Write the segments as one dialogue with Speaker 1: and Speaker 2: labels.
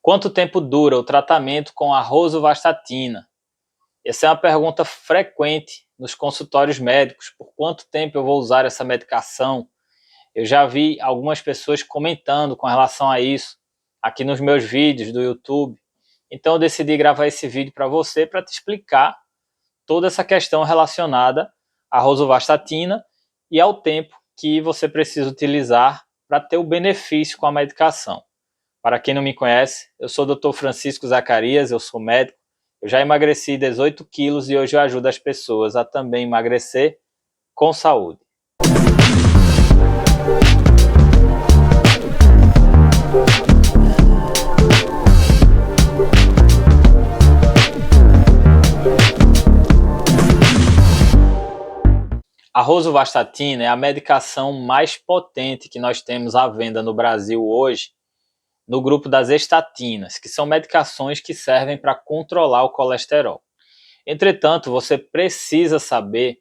Speaker 1: Quanto tempo dura o tratamento com a rosuvastatina? Essa é uma pergunta frequente nos consultórios médicos. Por quanto tempo eu vou usar essa medicação? Eu já vi algumas pessoas comentando com relação a isso aqui nos meus vídeos do YouTube. Então eu decidi gravar esse vídeo para você para te explicar toda essa questão relacionada à rosuvastatina e ao tempo que você precisa utilizar para ter o benefício com a medicação. Para quem não me conhece, eu sou o Dr. Francisco Zacarias, eu sou médico, eu já emagreci 18 quilos e hoje eu ajudo as pessoas a também emagrecer com saúde. A rosuvastatina é a medicação mais potente que nós temos à venda no Brasil hoje, no grupo das estatinas, que são medicações que servem para controlar o colesterol. Entretanto, você precisa saber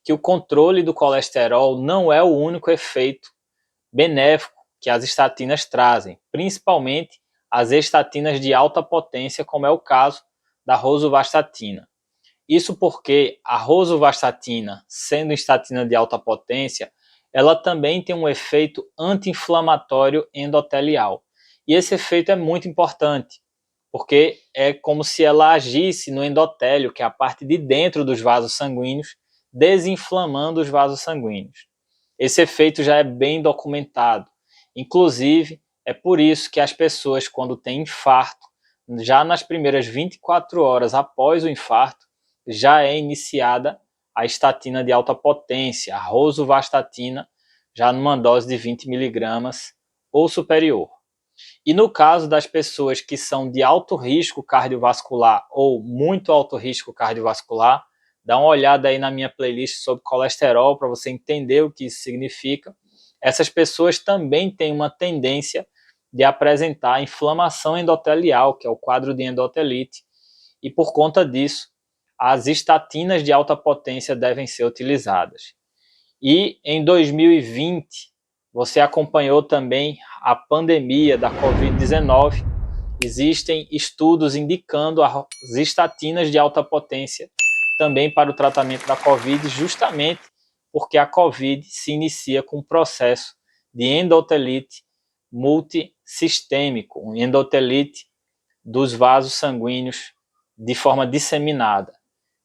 Speaker 1: que o controle do colesterol não é o único efeito benéfico que as estatinas trazem, principalmente as estatinas de alta potência, como é o caso da rosuvastatina. Isso porque a rosuvastatina, sendo estatina de alta potência, ela também tem um efeito anti-inflamatório endotelial. E esse efeito é muito importante, porque é como se ela agisse no endotélio, que é a parte de dentro dos vasos sanguíneos, desinflamando os vasos sanguíneos. Esse efeito já é bem documentado. Inclusive, é por isso que as pessoas, quando têm infarto, já nas primeiras 24 horas após o infarto, já é iniciada a estatina de alta potência, a rosuvastatina, já numa dose de 20 miligramas ou superior. E no caso das pessoas que são de alto risco cardiovascular ou muito alto risco cardiovascular, dá uma olhada aí na minha playlist sobre colesterol para você entender o que isso significa. Essas pessoas também têm uma tendência de apresentar inflamação endotelial, que é o quadro de endotelite, e por conta disso, as estatinas de alta potência devem ser utilizadas. E em 2020, você acompanhou também a pandemia da Covid-19. Existem estudos indicando as estatinas de alta potência também para o tratamento da Covid, justamente porque a Covid se inicia com um processo de endotelite multissistêmico, um endotelite dos vasos sanguíneos de forma disseminada.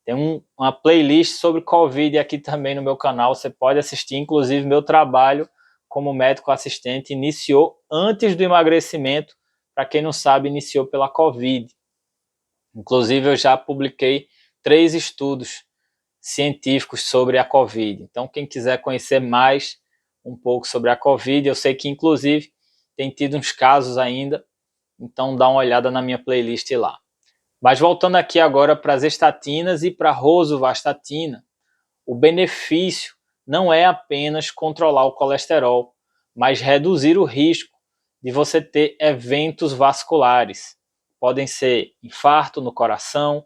Speaker 1: Tem uma playlist sobre Covid aqui também no meu canal, você pode assistir, inclusive meu trabalho como médico assistente iniciou antes do emagrecimento, para quem não sabe, iniciou pela Covid. Inclusive eu já publiquei 3 estudos científicos sobre a Covid, então quem quiser conhecer mais um pouco sobre a Covid, eu sei que inclusive tem tido uns casos ainda, então dá uma olhada na minha playlist lá. Mas voltando aqui agora para as estatinas e para a rosuvastatina, o benefício não é apenas controlar o colesterol, mas reduzir o risco de você ter eventos vasculares. Podem ser infarto no coração,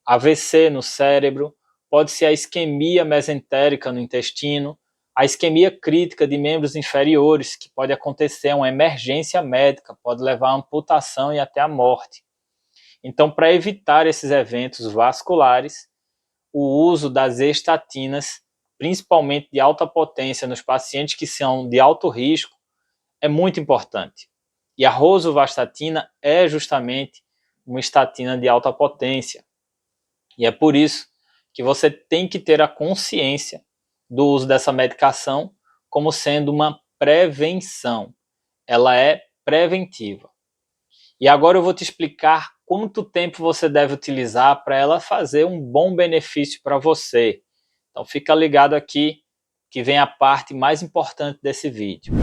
Speaker 1: AVC no cérebro, pode ser a isquemia mesentérica no intestino, a isquemia crítica de membros inferiores, que pode acontecer uma emergência médica, pode levar a amputação e até a morte. Então, para evitar esses eventos vasculares, o uso das estatinas, principalmente de alta potência nos pacientes que são de alto risco, é muito importante. E a rosuvastatina é justamente uma estatina de alta potência. E é por isso que você tem que ter a consciência do uso dessa medicação como sendo uma prevenção. Ela é preventiva. E agora eu vou te explicar quanto tempo você deve utilizar para ela fazer um bom benefício para você. Então fica ligado aqui que vem a parte mais importante desse vídeo.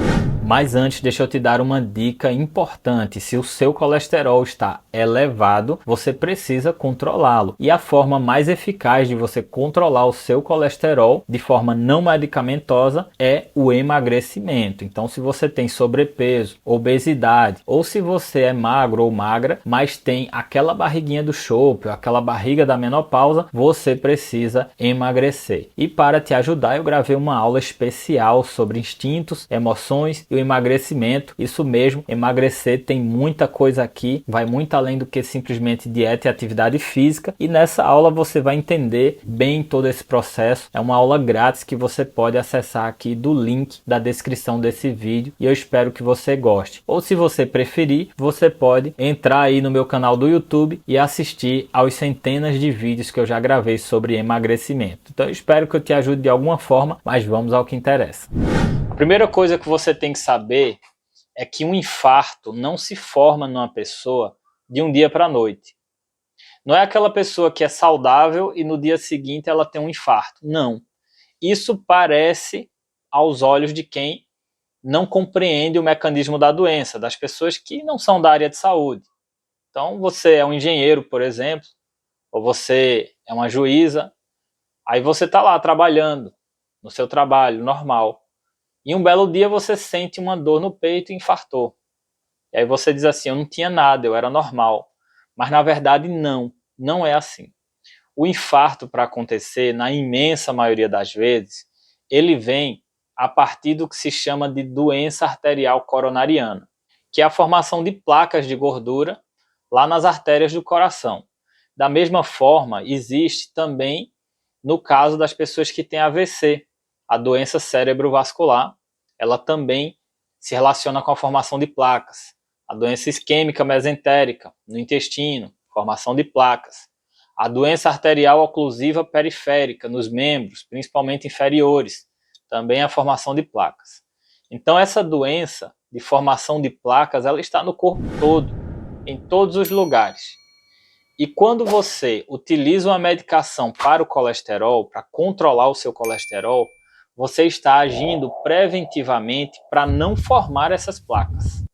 Speaker 1: Mas antes, deixa eu te dar uma dica importante. Se o seu colesterol está elevado, você precisa controlá-lo. E a forma mais eficaz de você controlar o seu colesterol de forma não medicamentosa é o emagrecimento. Então, se você tem sobrepeso, obesidade, ou se você é magro ou magra, mas tem aquela barriguinha do chope, aquela barriga da menopausa, você precisa emagrecer. E para te ajudar, eu gravei uma aula especial sobre instintos, emoções e o emagrecimento. Isso mesmo, emagrecer tem muita coisa aqui, vai muito além do que simplesmente dieta e atividade física, e nessa aula você vai entender bem todo esse processo. É uma aula grátis que você pode acessar aqui do link da descrição desse vídeo, e eu espero que você goste. Ou se você preferir, você pode entrar aí no meu canal do YouTube e assistir aos centenas de vídeos que eu já gravei sobre emagrecimento. Então eu espero que eu te ajude de alguma forma, mas vamos ao que interessa. A primeira coisa que você tem que saber é que um infarto não se forma numa pessoa de um dia para a noite. Não é aquela pessoa que é saudável e no dia seguinte ela tem um infarto. Não. Isso parece aos olhos de quem não compreende o mecanismo da doença, das pessoas que não são da área de saúde. Então você é um engenheiro, por exemplo, ou você é uma juíza, aí você está lá trabalhando no seu trabalho normal, e um belo dia você sente uma dor no peito e infartou. E aí você diz assim, eu não tinha nada, eu era normal. Mas na verdade não é assim. O infarto, para acontecer, na imensa maioria das vezes, ele vem a partir do que se chama de doença arterial coronariana, que é a formação de placas de gordura lá nas artérias do coração. Da mesma forma, existe também no caso das pessoas que têm AVC, a doença cerebrovascular, ela também se relaciona com a formação de placas. A doença isquêmica mesentérica no intestino, formação de placas. A doença arterial oclusiva periférica nos membros, principalmente inferiores, também a formação de placas. Então essa doença de formação de placas, ela está no corpo todo, em todos os lugares. E quando você utiliza uma medicação para o colesterol, para controlar o seu colesterol, você está agindo preventivamente para não formar essas placas.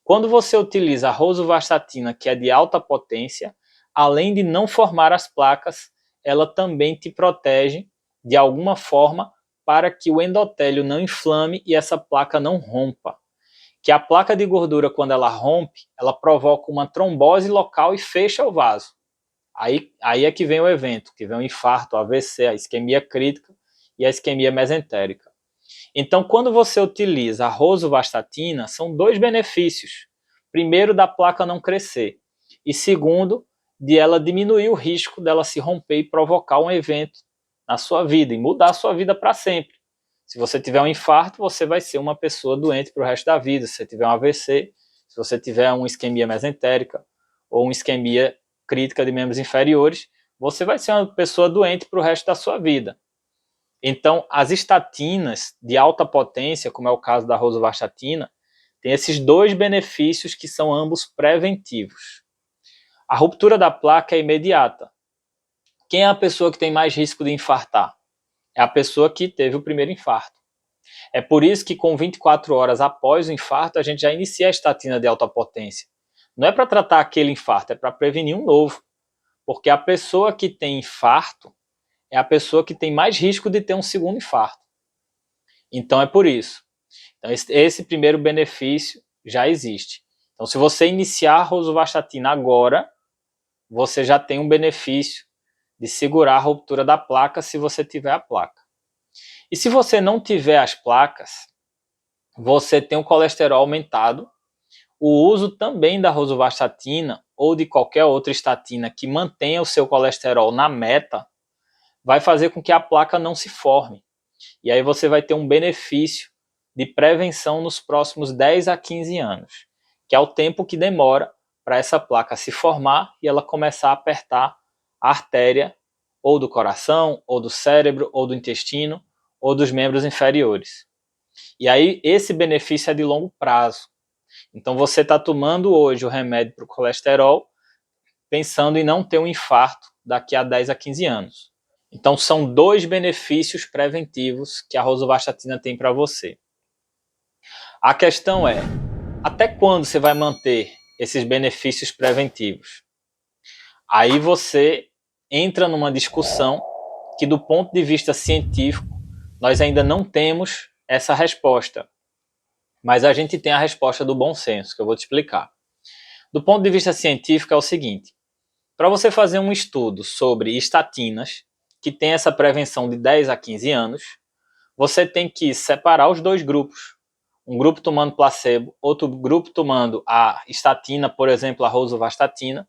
Speaker 1: Quando você utiliza a rosuvastatina, que é de alta potência, além de não formar as placas, ela também te protege de alguma forma para que o endotélio não inflame e essa placa não rompa. Que a placa de gordura, quando ela rompe, ela provoca uma trombose local e fecha o vaso. Aí é que vem o evento, que vem o infarto, o AVC, a isquemia crítica e a isquemia mesentérica. Então, quando você utiliza a rosuvastatina, são dois benefícios. Primeiro, da placa não crescer. E segundo, de ela diminuir o risco dela se romper e provocar um evento na sua vida e mudar a sua vida para sempre. Se você tiver um infarto, você vai ser uma pessoa doente para o resto da vida. Se você tiver um AVC, se você tiver uma isquemia mesentérica ou uma isquemia crítica de membros inferiores, você vai ser uma pessoa doente para o resto da sua vida. Então, as estatinas de alta potência, como é o caso da rosuvastatina, tem esses dois benefícios que são ambos preventivos. A ruptura da placa é imediata. Quem é a pessoa que tem mais risco de infartar? É a pessoa que teve o primeiro infarto. É por isso que com 24 horas após o infarto, a gente já inicia a estatina de alta potência. Não é para tratar aquele infarto, é para prevenir um novo. Porque a pessoa que tem infarto é a pessoa que tem mais risco de ter um segundo infarto. Então é por isso. Então, esse primeiro benefício já existe. Então, se você iniciar a rosuvastatina agora, você já tem um benefício de segurar a ruptura da placa se você tiver a placa. E se você não tiver as placas, você tem o colesterol aumentado. O uso também da rosuvastatina ou de qualquer outra estatina que mantenha o seu colesterol na meta vai fazer com que a placa não se forme. E aí você vai ter um benefício de prevenção nos próximos 10 a 15 anos, que é o tempo que demora para essa placa se formar e ela começar a apertar a artéria ou do coração, ou do cérebro, ou do intestino, ou dos membros inferiores. E aí esse benefício é de longo prazo. Então você está tomando hoje o remédio para o colesterol pensando em não ter um infarto daqui a 10 a 15 anos. Então são dois benefícios preventivos que a rosuvastatina tem para você. A questão é, até quando você vai manter esses benefícios preventivos? Aí você entra numa discussão que, do ponto de vista científico, nós ainda não temos essa resposta. Mas a gente tem a resposta do bom senso, que eu vou te explicar. Do ponto de vista científico é o seguinte, para você fazer um estudo sobre estatinas, que tem essa prevenção de 10 a 15 anos, você tem que separar os dois grupos. um grupo tomando placebo, outro grupo tomando a estatina, por exemplo, a rosuvastatina,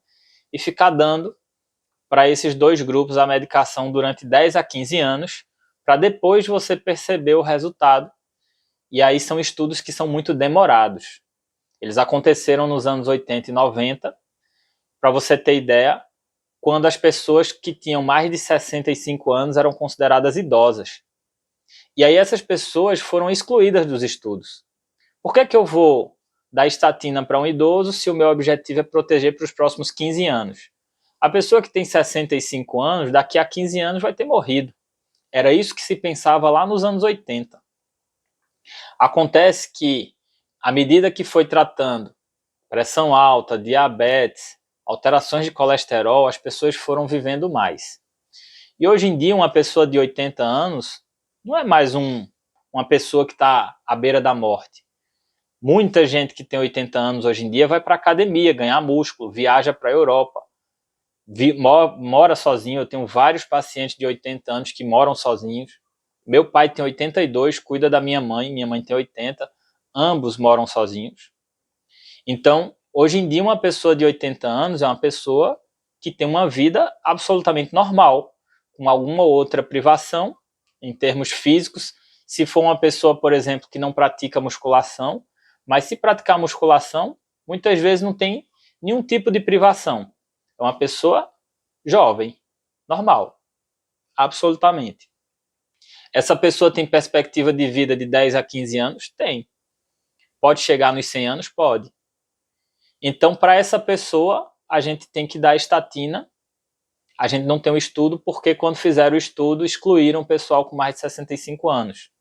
Speaker 1: e ficar dando para esses dois grupos a medicação durante 10 a 15 anos, para depois você perceber o resultado. E aí são estudos que são muito demorados. Eles aconteceram nos anos 80 e 90, para você ter ideia, quando as pessoas que tinham mais de 65 anos eram consideradas idosas. E aí essas pessoas foram excluídas dos estudos. Por que eu vou dar estatina para um idoso se o meu objetivo é proteger para os próximos 15 anos? A pessoa que tem 65 anos, daqui a 15 anos vai ter morrido. Era isso que se pensava lá nos anos 80. Acontece que, à medida que foi tratando pressão alta, diabetes, alterações de colesterol, as pessoas foram vivendo mais. E hoje em dia, uma pessoa de 80 anos não é mais uma pessoa que está à beira da morte. Muita gente que tem 80 anos hoje em dia vai para a academia ganhar músculo, viaja para a Europa, mora sozinho. Eu tenho vários pacientes de 80 anos que moram sozinhos. Meu pai tem 82, cuida da minha mãe tem 80, ambos moram sozinhos. Então, hoje em dia, uma pessoa de 80 anos é uma pessoa que tem uma vida absolutamente normal, com alguma outra privação em termos físicos. Se for uma pessoa, por exemplo, que não pratica musculação, mas se praticar musculação, muitas vezes não tem nenhum tipo de privação. É uma pessoa jovem, normal, absolutamente. Essa pessoa tem perspectiva de vida de 10 a 15 anos? Tem. Pode chegar nos 100 anos? Pode. Então, para essa pessoa, a gente tem que dar estatina. A gente não tem um estudo, porque quando fizeram o estudo, excluíram o pessoal com mais de 65 anos.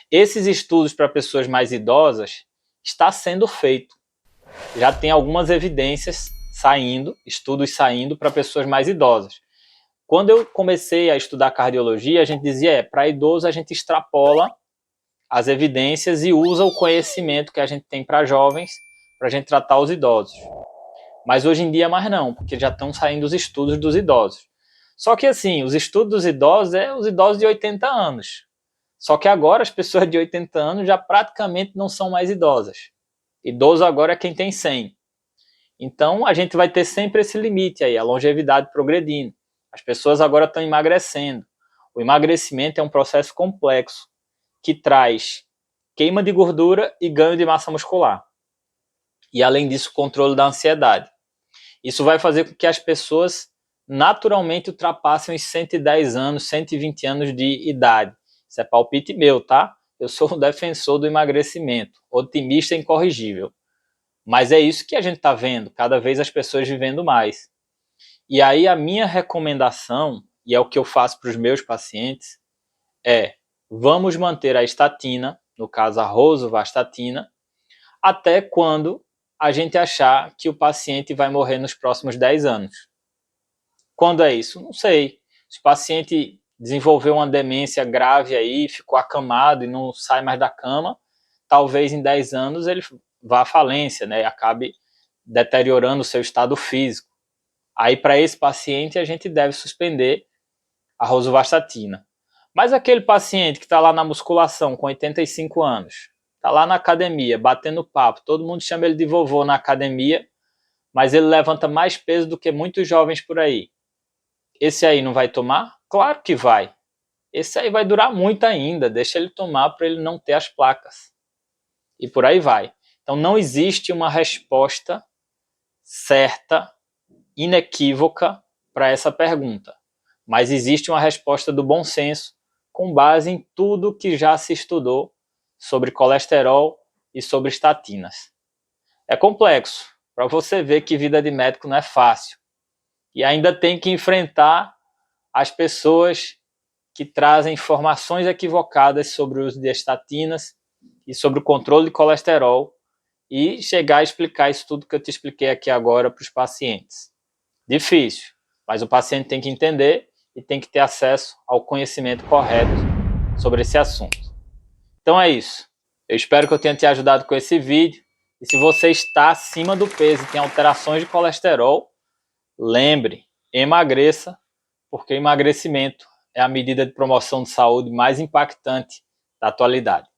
Speaker 1: Esses estudos para pessoas mais idosas está sendo feito. Já tem algumas evidências saindo, estudos saindo para pessoas mais idosas. Quando eu comecei a estudar cardiologia, a gente dizia, para idoso a gente extrapola as evidências e usa o conhecimento que a gente tem para jovens para a gente tratar os idosos. Mas hoje em dia mais não, porque já estão saindo os estudos dos idosos. Só que assim, os estudos dos idosos é os idosos de 80 anos. Só que agora as pessoas de 80 anos já praticamente não são mais idosas. Idoso agora é quem tem 100. Então a gente vai ter sempre esse limite aí, a longevidade progredindo. As pessoas agora estão emagrecendo. O emagrecimento é um processo complexo que traz queima de gordura e ganho de massa muscular. E além disso, controle da ansiedade. Isso vai fazer com que as pessoas naturalmente ultrapassem os 110 anos, 120 anos de idade. Isso é palpite meu, tá? Eu sou um defensor do emagrecimento, otimista e incorrigível. Mas é isso que a gente está vendo, cada vez as pessoas vivendo mais. E aí a minha recomendação, e é o que eu faço para os meus pacientes, é: vamos manter a estatina, no caso a rosuvastatina, até quando a gente achar que o paciente vai morrer nos próximos 10 anos. Quando é isso? Não sei. Se o paciente desenvolveu uma demência grave aí, ficou acamado e não sai mais da cama, talvez em 10 anos ele vá à falência, né? E acabe deteriorando o seu estado físico. Aí, para esse paciente, a gente deve suspender a rosuvastatina. Mas aquele paciente que está lá na musculação com 85 anos, está lá na academia, batendo papo, todo mundo chama ele de vovô na academia, mas ele levanta mais peso do que muitos jovens por aí. Esse aí não vai tomar? Claro que vai. Esse aí vai durar muito ainda, deixa ele tomar para ele não ter as placas. E por aí vai. Então não existe uma resposta certa, inequívoca para essa pergunta. Mas existe uma resposta do bom senso, com base em tudo que já se estudou sobre colesterol e sobre estatinas. É complexo, para você ver que vida de médico não é fácil. E ainda tem que enfrentar as pessoas que trazem informações equivocadas sobre o uso de estatinas e sobre o controle de colesterol e chegar a explicar isso tudo que eu te expliquei aqui agora para os pacientes. Difícil, mas o paciente tem que entender e tem que ter acesso ao conhecimento correto sobre esse assunto. Então é isso. Eu espero que eu tenha te ajudado com esse vídeo. E se você está acima do peso e tem alterações de colesterol, lembre, emagreça, porque emagrecimento é a medida de promoção de saúde mais impactante da atualidade.